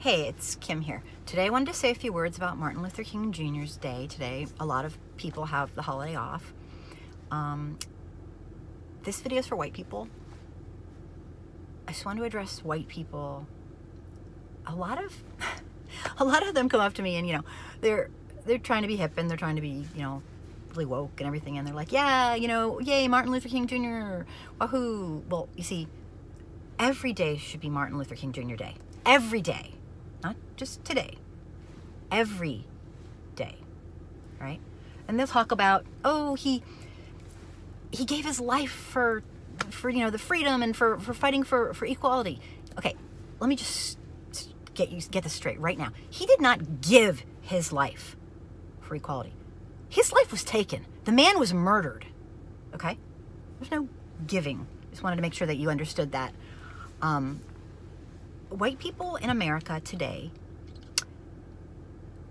Hey, it's Kim here. Today I wanted to say a few words about Martin Luther King Jr.'s day. Today, a lot of people have the holiday off. This video is for white people. I just want to address white people. A lot of them come up to me and, they're trying to be hip and they're trying to be, really woke and everything. And they're like, yeah, yay, Martin Luther King Jr., wahoo. Well, you see, every day should be Martin Luther King Jr. Day. Every day. Not just today. Every day. Right? And they'll talk about, oh, he gave his life for the freedom and for fighting for equality. Okay, let me just get this straight right now. He did not give his life for equality. His life was taken. The man was murdered. Okay? There's no giving. Just wanted to make sure that you understood that. White people in America today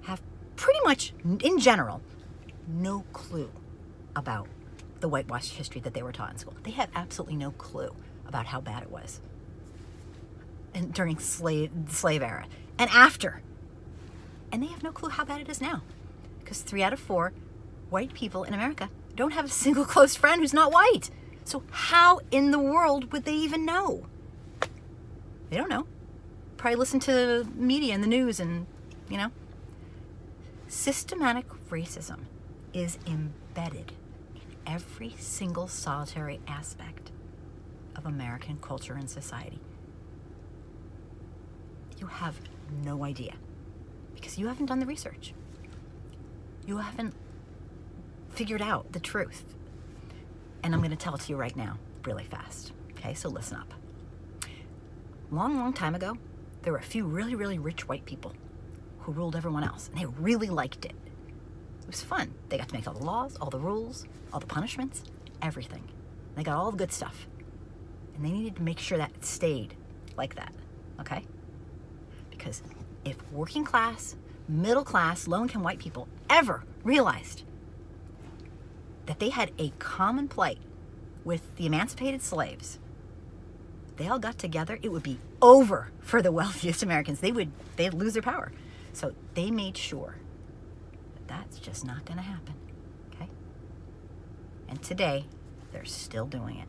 have pretty much, in general, no clue about the whitewashed history that they were taught in school. They have absolutely no clue about how bad it was and during the slave era and after. And they have no clue how bad it is now, because 3 out of 4 white people in America don't have a single close friend who's not white. So how in the world would they even know? They don't know. Probably listen to media and the news and, Systematic racism is embedded in every single solitary aspect of American culture and society. You have no idea because you haven't done the research. You haven't figured out the truth. And I'm going to tell it to you right now, really fast. Okay, so listen up. Long time ago, there were a few really, really rich white people who ruled everyone else, and they really liked it. It was fun. They got to make all the laws, all the rules, all the punishments, everything. They got all the good stuff. And they needed to make sure that it stayed like that, okay? Because if working class, middle class, low-income white people ever realized that they had a common plight with the emancipated slaves, they all got together, it would be over for the wealthiest Americans. They'd lose their power. So they made sure that that's just not going to happen, okay? And today, they're still doing it.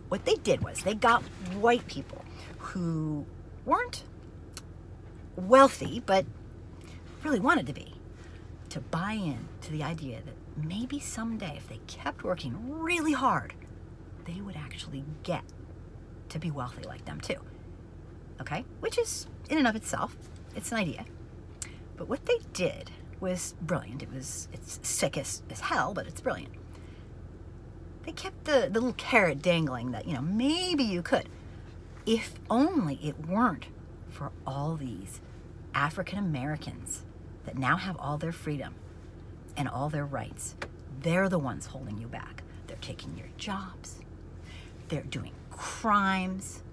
What they did was they got white people who weren't wealthy, but really wanted to be, to buy in to the idea that maybe someday, if they kept working really hard, they would actually get to be wealthy like them too, okay? Which is, in and of itself, it's an idea. But what they did was brilliant. It's sick as hell, but it's brilliant. They kept the little carrot dangling that, maybe you could, if only it weren't for all these African Americans that now have all their freedom and all their rights. They're the ones holding you back. They're taking your jobs. They're doing crimes.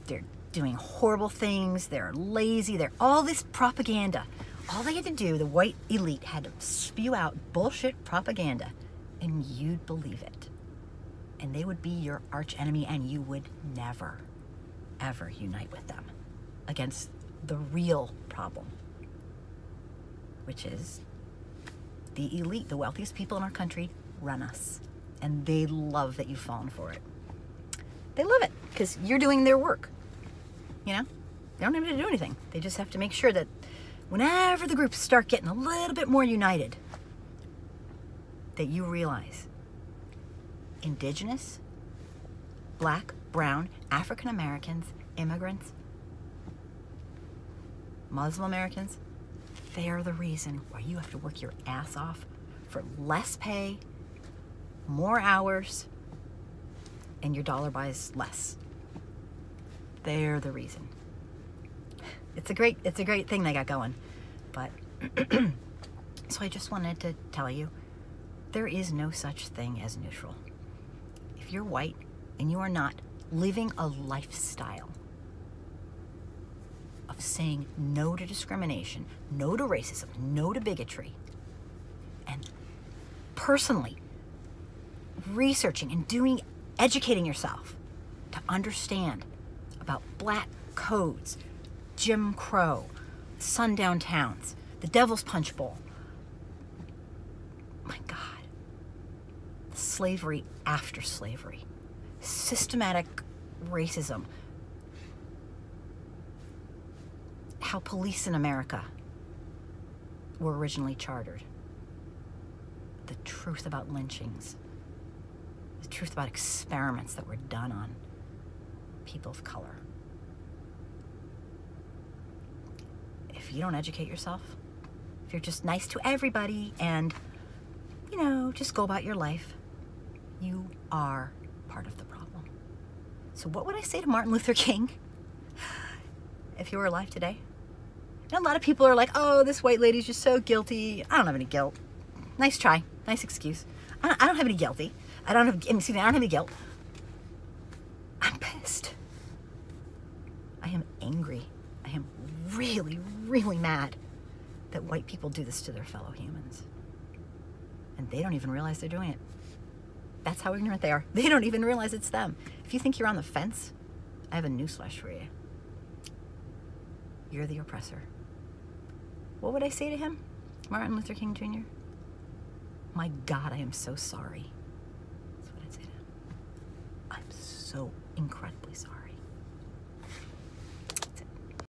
They're doing horrible things. They're lazy. They're all this propaganda. All they had to do, the white elite had to spew out bullshit propaganda, and you'd believe it. And they would be your arch enemy, and you would never, ever unite with them against the real problem, which is the elite, the wealthiest people in our country, run us. And they love that you've fallen for it. They love it because you're doing their work. They don't have to do anything. They just have to make sure that whenever the groups start getting a little bit more united, that you realize indigenous, black, brown, African Americans, immigrants, Muslim Americans, they're the reason why you have to work your ass off for less pay, more hours, and your dollar buys less. They're the reason. It's a great thing they got going. But so I just wanted to tell you, there is no such thing as neutral. If you're white and you are not living a lifestyle of saying no to discrimination, no to racism, no to bigotry, and personally researching and educating yourself to understand about black codes, Jim Crow, sundown towns, the Devil's Punch Bowl. My God. Slavery after slavery. Systematic racism. How police in America were originally chartered. The truth about lynchings. The truth about experiments that were done on people of color. If you don't educate yourself, if you're just nice to everybody and, you know, just go about your life, you are part of the problem. So what would I say to Martin Luther King if he were alive today? And a lot of people are like, oh, this white lady's just so guilty. I don't have any guilt. Nice try. Nice excuse. I don't have any guilty. I don't have any guilt. I'm pissed. I am angry. I am really, really mad that white people do this to their fellow humans. And they don't even realize they're doing it. That's how ignorant they are. They don't even realize it's them. If you think you're on the fence, I have a newsflash for you. You're the oppressor. What would I say to him? Martin Luther King Jr.? My God, I am so sorry. That's what I'd say to him. I'm so incredibly sorry.